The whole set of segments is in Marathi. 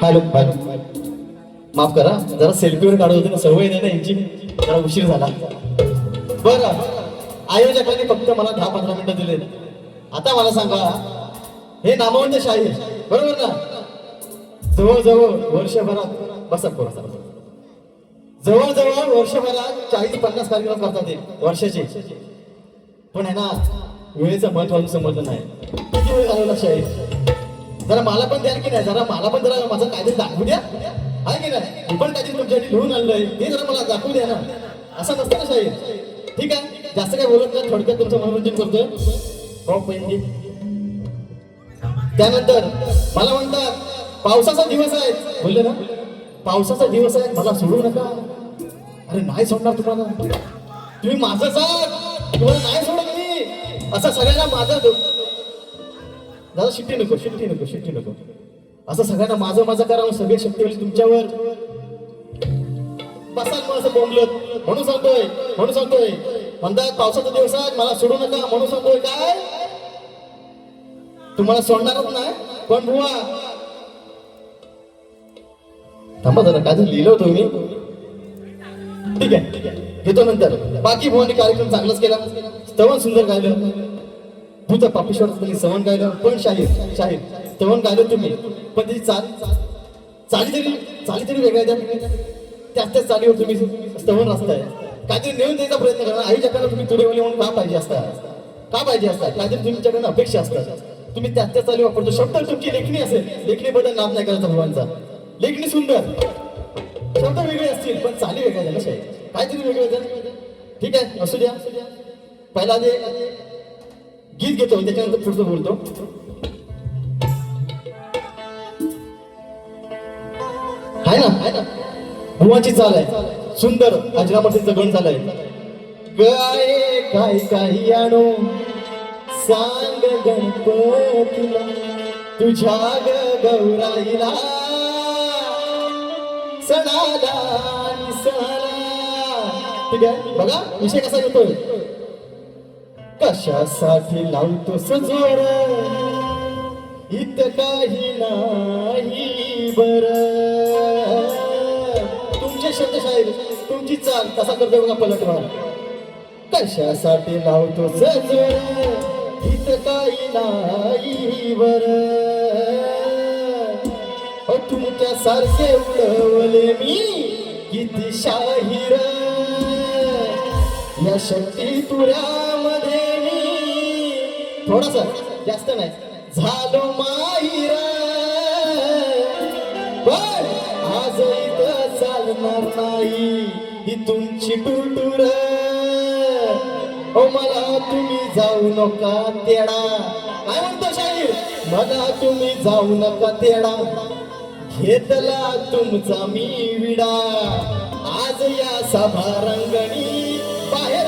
हॅलो माफ करा, जरा सेल्फीवर काढत होते ना, सवय नाही ना यांची, जरा उशीर झाला. बरं, आयोजकांनी फक्त मला 10-15 मिनिटं दिले. आता मला सांगा, हे नामवंत शाहीर बरोबर ना, जवळजवळ वर्षभरात बसा जवळजवळ वर्षभरात 40-50 कार्यक्रम करतात ते वर्षाचे. पण आहे ना, वेळेचं महत्व समजलं नाही. किती वेळ घालवला शाहीर, जरा मला पण द्या की नाही, जरा मला पण जरा माझं काहीतरी दाखवू द्या, आहे की नाही. मी पण काहीतरी तुमच्यासाठी लिहून आणलंय, ते जरा मला दाखवू द्या ना. असं नसतं ना शाहीर. ठीक आहे, जास्त काय बोलत नाही, थोडक्यात तुमचं मनोरंजन करतोय. हो पहिली. त्यानंतर मला म्हणतात पावसाचा दिवस आहे, बोलले ना, पावसाचा दिवस आहे, मला सोडू नका. अरे नाही सोडणार तुम्हाला, तुम्ही माझंच आहात, तुम्हाला नाही सोडत मी. असं सगळ्यांना माझं, दादा शिट्टी नको, असं सगळ्यांना माझं करावं, सगळे शक्ती होईल तुमच्यावर. बसाल मग असं बोंबलत, म्हणून सांगतोय म्हणतात पावसाचा दिवस आहे, मला सोडू नका, म्हणून सांगतोय. काय तुम्हाला सोडणारच नाही, पण बुवा थांबा जरा, काय लिहिलं होतं मी. ठीक आहे, घेतो नंतर. बाकी भुवानी कार्यक्रम चांगलाच केला, स्तवन सुंदर गायलं, भूत पापेश्वर सवन गायलं, पण शाहीर स्तवन गायलं तुम्ही, पण त्याची चाली तरी वेगळ्या द्या. त्याच चालीवर तुम्ही स्तवन रचताय, काहीतरी नेऊन द्यायचा प्रयत्न करा. आई जगाला तुम्ही तुरेवाले म्हणून का पाहिजे असतात, काहीतरी तुमच्याकडनं अपेक्षा असतात. तुम्ही त्याच चाली वापरतो. शब्द तुमची लेखणी असेल, लेखणीबद्दल नाद नाही करायचा भगवानचा. लेखणी सुंदर, शब्द वेगळे असतील, पण चाली वेगळ्या द्या ना शाहीर, काहीतरी वेगळं द्या. ठीक आहे, असू द्या. पहिला जे गीत घेतो, त्याच्यानंतर पुढचं बोलतो. आहे ना, भुवाची चाल आहे सुंदर, अजरामतीचा गण झालाय. गाये काही आणू सांग गणपतीला, तुझ्या गौराईला, सणाला. ठीक आहे, बघा विषय कसा येतोय. कशासाठी लावतो सजोर, इथं काही नाही बर. तुमचे शब्द शाहीर, तुमची चाल कसा करतो बघा पलटवार. कशासाठी लावतो सजोर, इथं काही नाही बर. तुमच्या सारखे उडवले मी किती शाहीर, या शक्ती तुऱ्यामध्ये मी थोडासा, जास्त नाही, झालो माहीर. पण आज इथं चालणार नाही ही तुमची टुरटुर. ओ मला तुम्ही जाऊ नका तेडा, काय म्हणतो शाहीर, मला तुम्ही जाऊ नका तेडा. घेतला तुमचा मी विडा, आज या सभा रंगणी बाहेर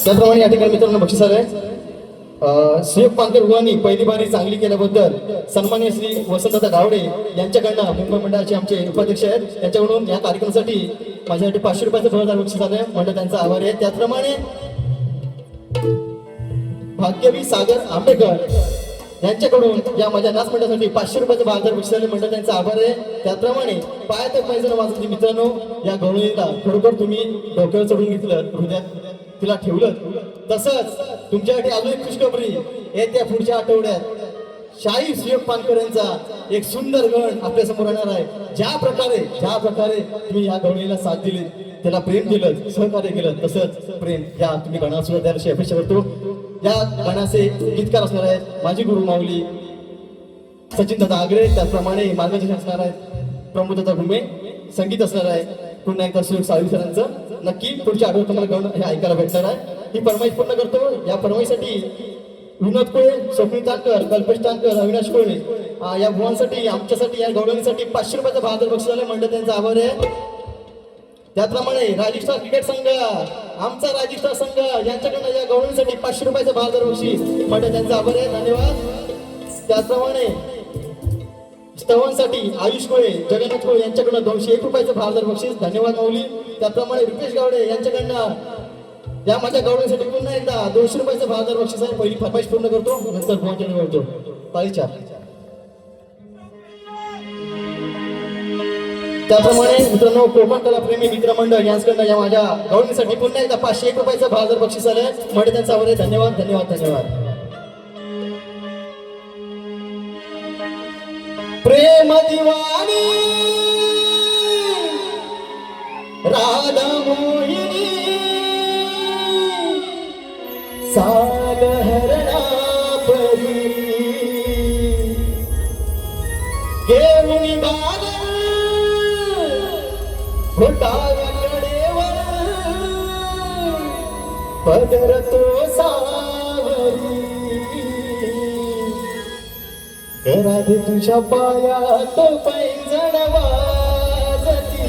त्याप्रमाणे या ठिकाणी मित्रांनो बक्षीस आलंय सुयोग पानकर रुहानी पहिली बारी चांगली केल्याबद्दल सन्माननीय श्री वसंतदादा गावडे यांच्याकडनं मुंबई मंडळाचे आमचे उपाध्यक्ष आहेत त्यांच्याकडून या कार्यक्रमासाठी माझ्यासाठी 500 रुपयाचं 2000 बक्षीस आलंय मंडळ त्यांचा आभार आहे. त्याचप्रमाणे भाग्यवी सागर आंबेकर यांच्याकडून या माझ्या नाच मंडळासाठी 500 रुपयाचं 2000 बक्षीस आले मंडळ त्यांचा आभार आहे. त्याचप्रमाणे पायात पाहिजे वाजवते मित्रांनो या गवळीला खरोखर तुम्ही डोक्यावर चढून घेतलं हृदयात तिला ठेवलं. तसंच तुमच्यासाठी अजून एक खुशखबरी येत्या पुढच्या आठवड्यात शाहीर सुयोग पानकर यांचा एक सुंदर गण आपल्या समोर येणार आहे. ज्या प्रकारे तुम्ही या गवळीला साथ दिली त्याला प्रेम दिलं सहकार्य केलं तसंच प्रेम या तुम्ही गणाला सुद्धा द्यायची अपेक्षा करतो. या गणाचे गीतकार असणार आहेत माझी गुरु माऊली सचिन दादा आगरे. त्याचप्रमाणे मार्गदर्शन असणार आहेत प्रमोद दादा घुमे. संगीत असणार आहे पुन्हा एकदा सुयोग साळवी सरांचं. नक्की पुढच्या आठवड्यात तुम्हाला गण हे ऐकायला भेटणार आहे. ही फरमाईश पूर्ण करतो. या फरमाईसाठी विनोद कोळे स्वप्नील तानकर कल्पेश तानकर अविनाश कोळे या भुवांसाठी आमच्यासाठी या गौरवांसाठी 500 रुपयाचं 2000 बक्षीस आले मंडळ त्यांचा आभार आहे. त्याचप्रमाणे राजस्थान क्रिकेट संघ आमचा राजस्थान संघ यांच्याकडनं या गौरवांसाठी 500 रुपयाचं 2000 बक्षीस मंडळ त्यांचा आभार आहे. धन्यवाद. त्याचप्रमाणे स्तवांसाठी आयुष कोळे जगन्नाथ कोळे यांच्याकडनं 201 रुपयाचं 2000 बक्षीस. धन्यवाद माऊली. त्याचप्रमाणे रुपेश गावडे यांच्याकडनं या माझ्या गौरवांसाठी पुन्हा एकदा 200 रुपयाचं 2000 बक्षीस आहे. पहिली फरमाईश पूर्ण करतो नंतर भुवांच्या निवडतो. ताळीच्या. त्याप्रमाणे मित्रांनो कोकण कला प्रेमी मित्र मंडळ यांच्याकडनं या माझ्या गौरवांसाठी पुन्हा एकदा 501 रुपयाचं 2000 बक्षीस आलंय म्हणजे त्यांचा आभार आहे. धन्यवाद धन्यवाद धन्यवाद. प्रेम दिवाणी राधा मोहिनी सागहरणा परी घेऊन बाग घोटाळ्याकडेवर पदरतो सावरी राधे तुझ्या पायात पैंजण वाजती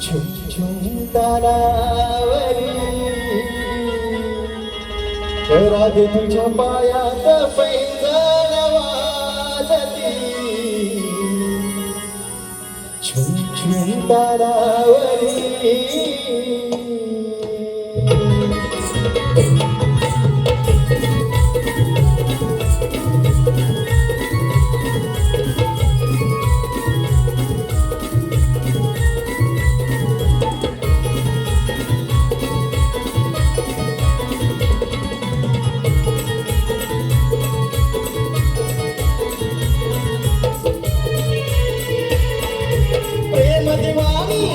झुम झुम तारावरी राधे तुझ्या पायात पैंजण वाजती झुम झुम तारावरी.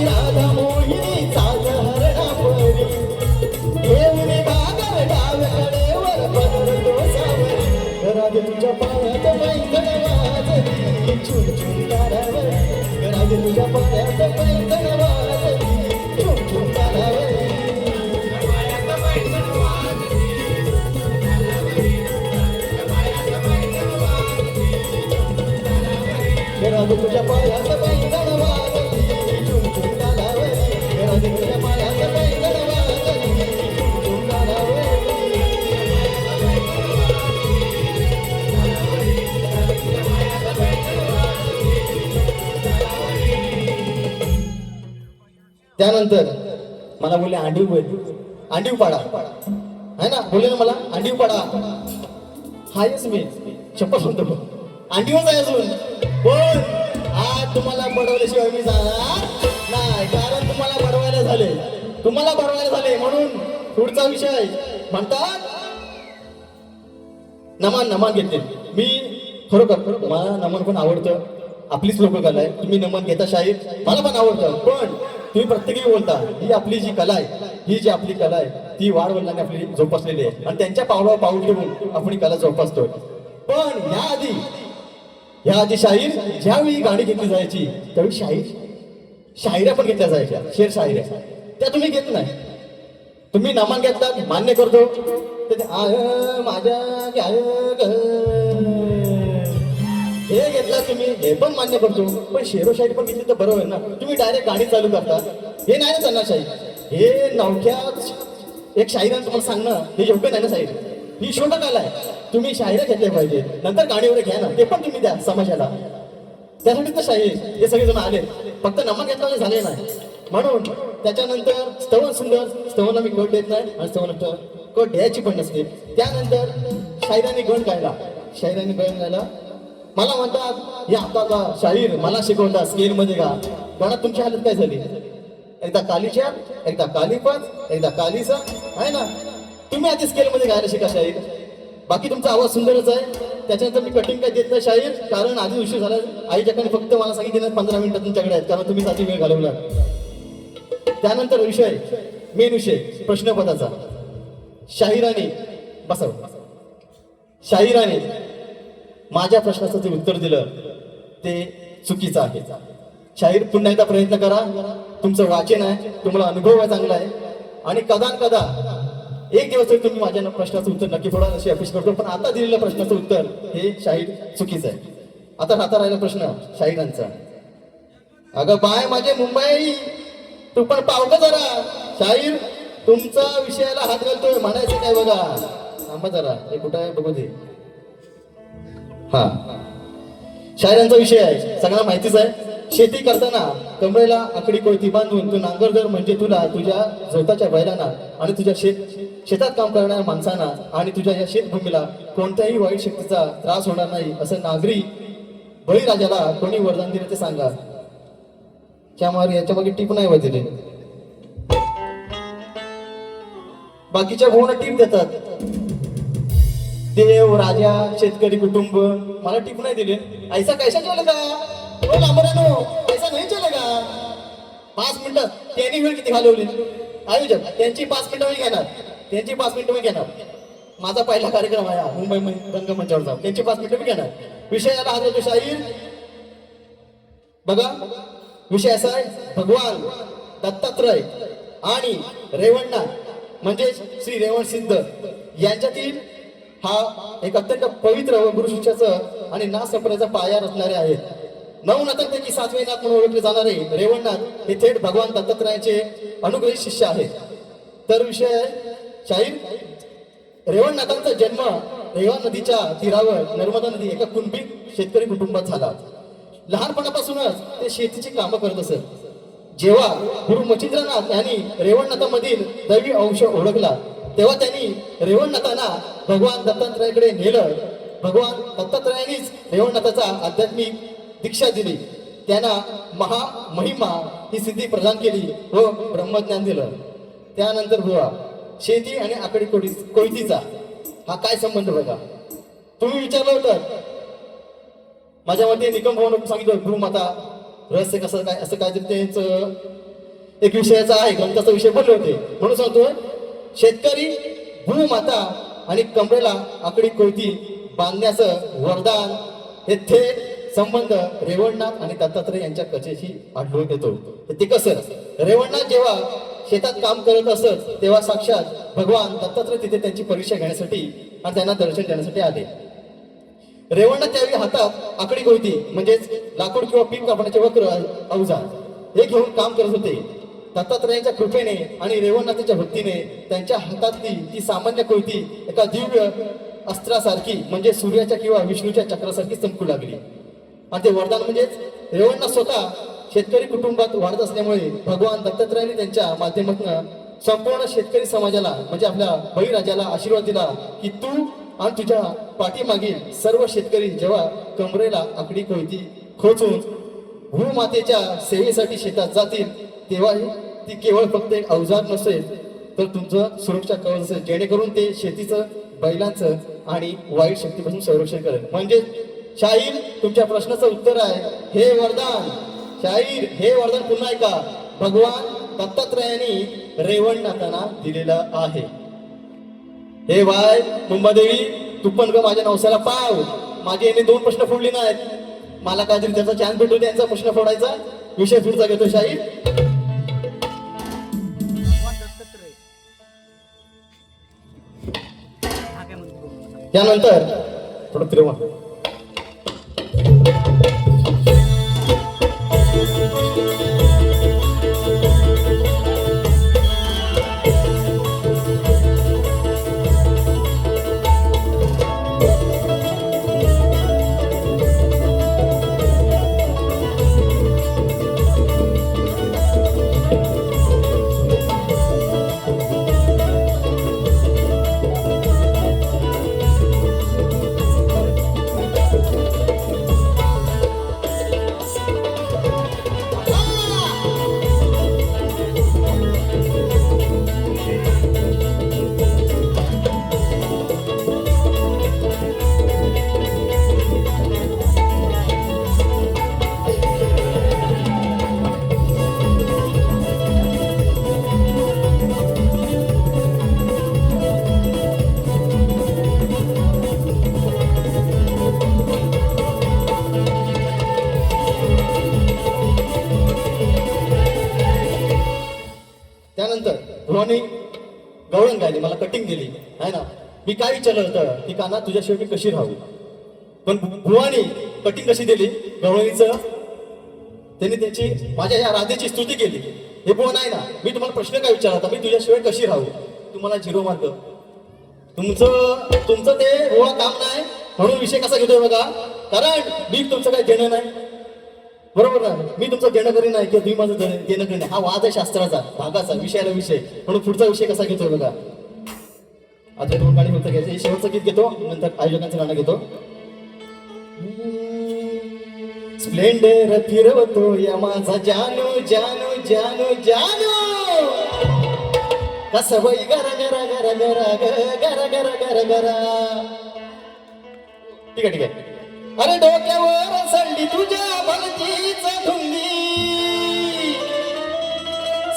राधा मोहिनी सागहरणा परी घेऊन बागर डाव्याकडेवर पदरतो सावरी राधे तुझ्या पायात पैंजण वाजती झुम झुम तारावरी राधे तुझ्या पायात पैंजण वाजती झुम झुम तारावरी राधे तुझ्या पायात पैंजण वाजती झुम झुम तारावरी राधे तुझ्या पायात पैंजण वाजती झुम झुम तारावरी. त्यानंतर मला बोलले अंडीव पाडा है ना बोलले ना मला अंडीव पाडा हायच मी चप्पल म्हणतो अंडीवच आहे अजून पण आज तुम्हाला बडवल्याशिवाय मी जाणार नाही कारण तुम्हाला बडवायला झाले म्हणून पुढचा विषय म्हणतात नमन घेतले. मी खरोखर मला नमन पण आवडतं आपलीच लोक कला आहे. तुम्ही नमन घेता शाहीर मला पण आवडतं पण तुम्ही प्रत्येकी बोलता ही आपली जी कला आहे ही जी आपली कला आहे ती वाढवडिलांनी आपली जोपासलेली आहे आणि त्यांच्या पावलावर पाऊल ठेवून आपण कला जोपासतोय. पण या आधी शाहीर ज्यावेळी गाणी घेतली जायची त्यावेळी शाहिऱ्या पण घेतल्या जायच्या शेर शाहिऱ्या त्या तुम्ही घेत नाही. तुम्ही नमन घेतलात मान्य करतो ते आय माझ्या गाय हे घेतला तुम्ही, हे पण मान्य करतो, पण शेरोशाही पण घेतली तर बरोबर आहे ना. तुम्ही डायरेक्ट गाडी चालू करता, हे नाही ना चालणार शाही. हे नवख्या एक शाहिरानं तुम्हाला सांगणं हे योग्य नाही ना साहेब. ही शोधकाला आहे. तुम्ही शाहिरा घेतले पाहिजे, नंतर गाडी वगैरे घ्या ना, ते पण तुम्ही द्या समाजाला. त्यासाठीच तर शाही हे सगळेजण आले. फक्त नमक घेतला म्हणजे झाले नाही. म्हणून त्याच्यानंतर स्तवन सुंदर, स्तवनला मी गट देत नाही आणि स्तवन गट द्यायची पण नसते. त्यानंतर शाहिराने गण गायला, शाहिराने गण गायला. मला म्हणतात या आता का शाहीर मला शिकवता स्केल मध्ये का. गणात तुमची हालत काय झाली? एकदा कालीच्या, एकदा कालीपद, एकदा कालीचा आहे ना. तुम्ही आधी स्केल मध्ये गायला शिका शाहीर. बाकी तुमचा आवाज सुंदरच आहे. त्याच्यानंतर मी कटिंग काय देत नाही शाहीर, कारण आधी उशीर झाला. आईच्याकडे फक्त मला सांगितलं 15 मिनिटं तुमच्याकडे आहेत, कारण तुम्ही आधी वेळ घालवला. त्यानंतर विषय, मेन विषय प्रश्नपदाचा. शाहिराने बसव, शाहिराने माझ्या प्रश्नाचं जे उत्तर दिलं ते चुकीचं आहे. शाहीर पुन्हा एकदा प्रयत्न करा. तुमचं वाचन आहे, तुम्हाला अनुभव आहे चांगला आहे, आणि कदा एक दिवस तरी तुम्ही माझ्या प्रश्नाचं उत्तर नक्की फोडाल अशी अपेक्षा करतो. पण आता दिलेलं प्रश्नाचं उत्तर हे शाहीर चुकीचं आहे. आता राहिला प्रश्न शाहिरांचा. अगं बाय माझे मुंबई, तू पण पाव का जरा. शाहीर तुमचा विषयाला हात घालतोय म्हणायचं काय बघा. थांबा जरा, हे कुठं आहे बघू दे. हा, शाहिरांचा विषय आहे, सगळ्यांना माहितीच आहे. शेती करताना कमरेला आकडी कोयती बांधून तू नांगरधर म्हणजे तुला तुझ्या झोताच्या बैलांना आणि तुझ्या शेतात काम करणाऱ्या माणसांना आणि तुझ्या या शेतभूमीला कोणत्याही वाईट शक्तीचा त्रास होणार नाही असं नागरी बळीराजाला कोणी वरदान दिले ते सांगा. याच्या मागे टीप नाही वाजले. बाकीच्या भाऊना टीप देतात. देव, राजा, शेतकरी कुटुंब. मला टीप नाही दिले. ऐसा कैसा चलेगा ऐसा नाही चलेगा. 5 मिनिटं त्यांनी वेळ किती घालवली आयोजक. त्यांची 5 मिनिटं वेळ घेणार, त्यांची 5 मिनिटं वेळ घेणार. माझा पहिला कार्यक्रम आहे मुंबई रंगमंचावर जाऊन, त्यांची 5 मिनिटं मी घेणार. विषयाला हा जो शाहीर बघा. विषय असा आहे, भगवान दत्तात्रय आणि रेवणनाथ म्हणजे श्री रेवण सिद्ध यांच्यातील हा एक अत्यंत पवित्र व गुरु शिष्याचं आणि नाथ संप्रदायाचा पाया रचणारे आहेत. 9 नाथांपैकी 7वे नाथ म्हणून ओळखले जाणारे रेवणनाथ हे थेट भगवान दत्तात्रयाचे अनुग्रहित शिष्य आहेत. तर विषय आहे शाहीर. रेवणनाथांचा जन्म रेवा नदीच्या तीरावर नर्मदा नदी एका कुणबी शेतकरी कुटुंबात झाला. लहानपणापासूनच ते शेतीची कामं करत असत. जेव्हा गुरु मच्छिंद्रनाथ यांनी रेवणनाथामधील दैवी अंश ओळखला तेव्हा त्यांनी रेवणनाथांना भगवान दत्तात्रयाकडे नेलं. भगवान दत्तात्रयांनीच रेवणनाथाचा आध्यात्मिक दीक्षा दिली. त्यांना महिमा ही सिद्धी प्रदान केली व ब्रह्मज्ञान दिलं. त्यानंतर बुवा शेती आणि आकडी कोयतीचा हा काय संबंध बघा. तुम्ही विचारलं होतं माझ्या मते निकम भाऊन सांगितलं भूमाता रहस्य कसं काय असं काय त्यांचं एक विषयाचा आहे, ग्रंथाचा विषय बोलले होते. म्हणून सांगतोय शेतकरी भूमाता आणि कमरेला आकडी कोयती बांधण्याचं वरदान हे थेट संबंध रेवणनाथ आणि दत्तात्रय यांच्या कथेशी आढळून येतो. ते कसं, रेवणनाथ जेव्हा शेतात काम करत असत तेव्हा साक्षात भगवान दत्तात्रय तिथे त्यांची परीक्षा घेण्यासाठी आणि त्यांना दर्शन देण्यासाठी आले. रेवणनाथ त्यावेळी हातात आकडी कोयती म्हणजेच लाकूड किंवा पीक कापण्याचे वक्र अवजार हे घेऊन काम करत होते. दत्तात्रयांच्या कृपेने आणि रेवणनाथाच्या भक्तीने त्यांच्या हातातली ती सामान्य कोयती एका दिव्य अस्त्रासारखी म्हणजे सूर्याच्या किंवा विष्णूच्या चक्रासारखी चमकू लागली. आणि ते वरदान म्हणजेच रेवणनाथ स्वतः शेतकरी कुटुंबात वाढत असल्यामुळे भगवान दत्तात्रयांनी त्यांच्या माध्यमातून संपूर्ण शेतकरी समाजाला म्हणजे आपल्या बळीराजाला आशीर्वाद दिला की तू आणि तुझ्या पाठीमागील सर्व शेतकरी जेव्हा कमरेला आकडी कोयती खोचून भूमातेच्या सेवेसाठी शेतात जातील तेव्हा ती केवळ फक्त एक अवजार नसेल तर तुमचं सुरक्षा कवच असेल, जेणेकरून ते शेतीचं, बैलांचं आणि वाईट शक्तीपासून संरक्षण करेल. म्हणजे शाहीर तुमच्या प्रश्नाचं उत्तर आहे हे वरदान. शाहीर हे वरदान पुन्हा ऐका, भगवान दत्तात्रयांनी रेवणनाथांना दिलेलं आहे. हे बाय मुंबादेवी तू पण ग माझ्या नवसाला पाव. माझे याने 2 प्रश्न फोडले नाहीत, मला काहीतरी त्याचा चान्स भेटू त्यांचा प्रश्न फोडायचा. विषय पुढचा घेतो शाहीर. त्यानंतर थोडं फिरवा. त्यानंतर भुवानी गवळण गायली, मला कटिंग दिली आहे ना. मी काय विचारलं होतं की काना तुझ्याशिवाय मी कशी राहू, पण भुवानी कटिंग कशी दिली गवळणीचं, त्यांनी त्याची माझ्या या राधेची स्तुती केली. हे बुवा नाही ना, मी तुम्हाला प्रश्न काय विचारला होता, मी तुझ्याशिवाय कशी राहू, तुम्हाला 0 मार्क. तुमचं ते बुवा काम नाही म्हणून विषय कसा घेतोय बघा, कारण मी तुमचं काही देणं नाही, बरोबर ना. मी तुमचं देणं करी नाही किंवा तुम्ही माझं देणं करी नाही. हा वाद आहे शास्त्राचा, भागाचा, विषयाला विषय, म्हणून पुढचा विषय कसा घेतोय बघा. आता 2 गाणी फक्त घ्यायचे, शेवटचं गीत घेतो, नंतर आयोजकांचं गाणं घेतो. स्प्लेंडर फिरवतो या माझा जानू जानू जानू जानू, कसं वय गरा गरा गरा गरा गरा गरा गरा गरा. ठीक आहे ठीक आहे. अरे डोक्यावर संडी तुझ्या भलतीच धुंदी,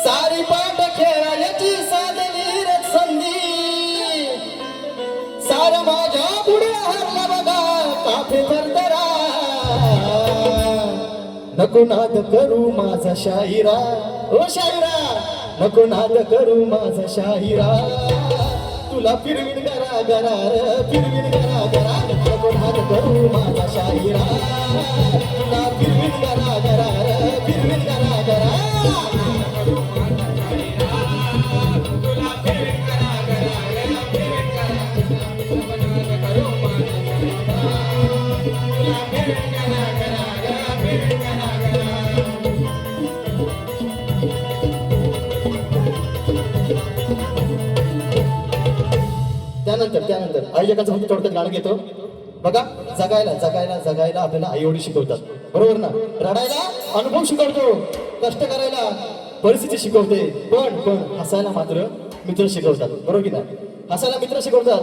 सारी पाठ खेळायची साधली संधी, सार माझ्या पुढे हरला बघा काफे भरदरा. नको नाद करू माझा शाहिरा, ओ शाहिरा, नको नाद करू माझा शाहिरा, तुला फिरवीन गरा गरा फिरवीन गरा गरा. नको नाद करू माझा शाहिरा, तुला फिरवीन गरा गरा फिरवीन गरा गरा. त्यानंतर आयोजकांचं फक्त थोडक्यात गाणं घेतो बघा. जगायला जगायला जगायला आपल्याला आई वडील शिकवतात, बरोबर ना. रडायला अनुभव शिकवतो, कष्ट करायला परिस्थिती शिकवते, पण हसायला मात्र मित्र शिकवतात, बरोबर की नाही. हसायला मित्र शिकवतात,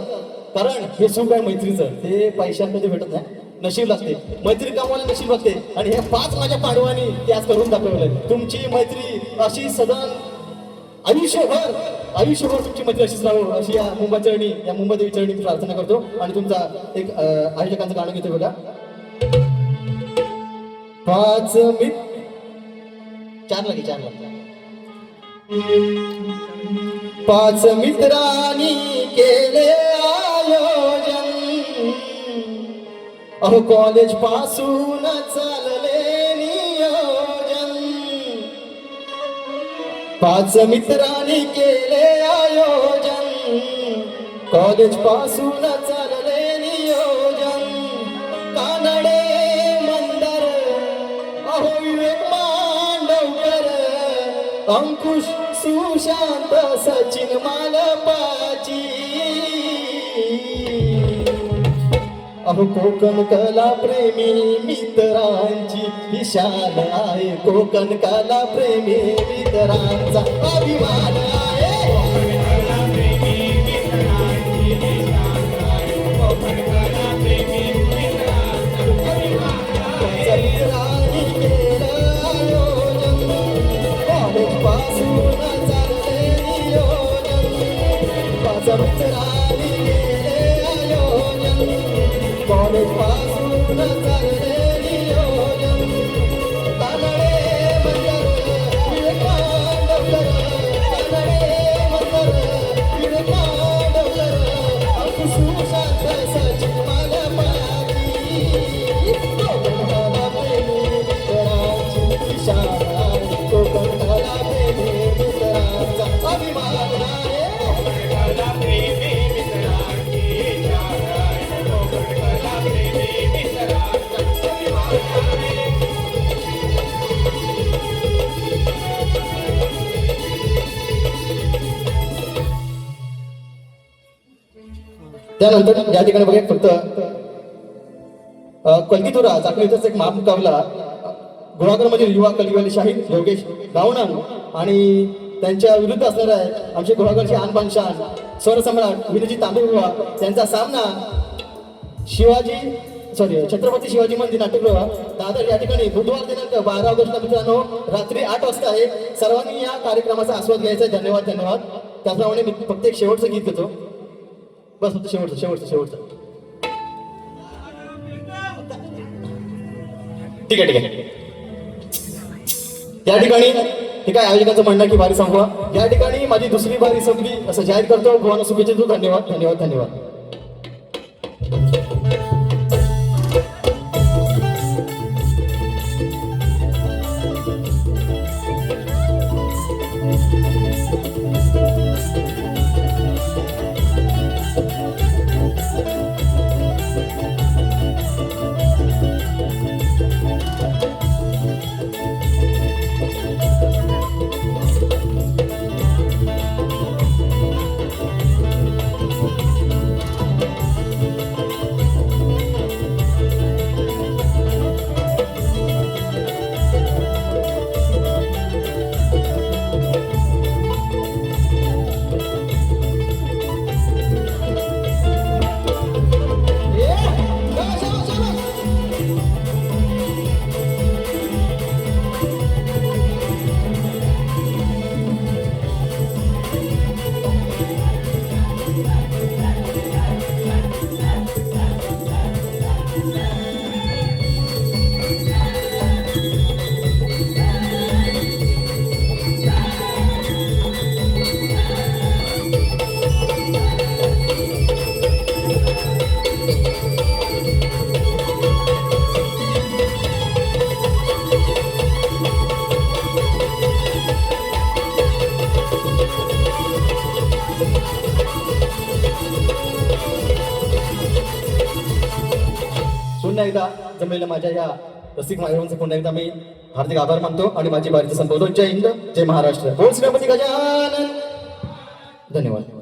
कारण हे सुख आहे मैत्रीचं, ते पैशांमध्ये भेटत नाही, नशीब लागते. मैत्री कामाला नशीब लागते, आणि हे 5 माझ्या पांडवांनी ते आज करून दाखवलंय. तुमची मैत्री अशी सदन आयुष्यभर तुमची मैत्री अशीच राहू, अशी या मुंबई चरणी, या मुंबई देवी चरणी प्रार्थना करतो. आणि तुमचा एक आयोजकांचं गाणं घेतो बघा. 5 मित्रांनी केले आयोजन, अहो कॉलेज पासून चालले नियोजन. 5 मित्रांनी केले आयोजन, कॉलेज पासून चालले नियोजन. कानडे मंदर, अहो विवेक मांडवकर, अंकुश सुशांत सचिन मालपाची, अहो कोकण कला प्रेमी मित्रांची ही शान आहे, कोकण कला प्रेमी मित्रांचा अभिमान आहे. मित्रांनी केलं आयोजन, कॉलेज पासून चालले नियोजन. 5 मित्रांनी केले आयोजन, कॉलेज पासून चालले नियोजन. कानडे मंदर विवेक मांडवकर, कानडे मंदर विवेक मांडवकर, अंकुश सुशांत सचिन मालपाची, कोकण कला प्रेमी मित्रांची शान आहे, कोकण कला प्रेमी मित्रांचा अभिमान आहे. त्यानंतर या ठिकाणी बघा फक्त कलगीतुरा चाकरी इथंच एक महामुकाबला गुहागर मधील युवा कलगीवाले शाहीर योगेश गावणन आणि त्यांच्या विरुद्ध असणार आहे आमचे गुहागरचे आनबान शान स्वरसम्राट विनोजी तांबेबुवा. त्यांचा सामना छत्रपती शिवाजी मंदिर नाट्यगृह दादर या ठिकाणी बुधवार दिनांक 12 ऑगस्टला मित्रांनो रात्री 8 वाजता आहे. सर्वांनी या कार्यक्रमाचा आस्वाद घ्यायचा. धन्यवाद. त्याचप्रमाणे मी फक्त एक शेवटचं गीत घेतो, बस फक्त शेवटचं. ठीक आहे. या ठिकाणी ठीक आहे, आयोजकांचं म्हणणं आहे की बारी संपवा. या ठिकाणी माझी दुसरी बारी संपली असं जाहीर करतो. भगवान शुभेच्छा देतो. धन्यवाद धन्यवाद धन्यवाद. पुन्हा एकदा जमलेल्या माझ्या या रसिक मायवांचे पुन्हा एकदा मी हार्दिक आभार मानतो आणि माझी बारीचं संपवतो. जय हिंद, जय महाराष्ट्र. बोल श्रीपती गजानन. धन्यवाद.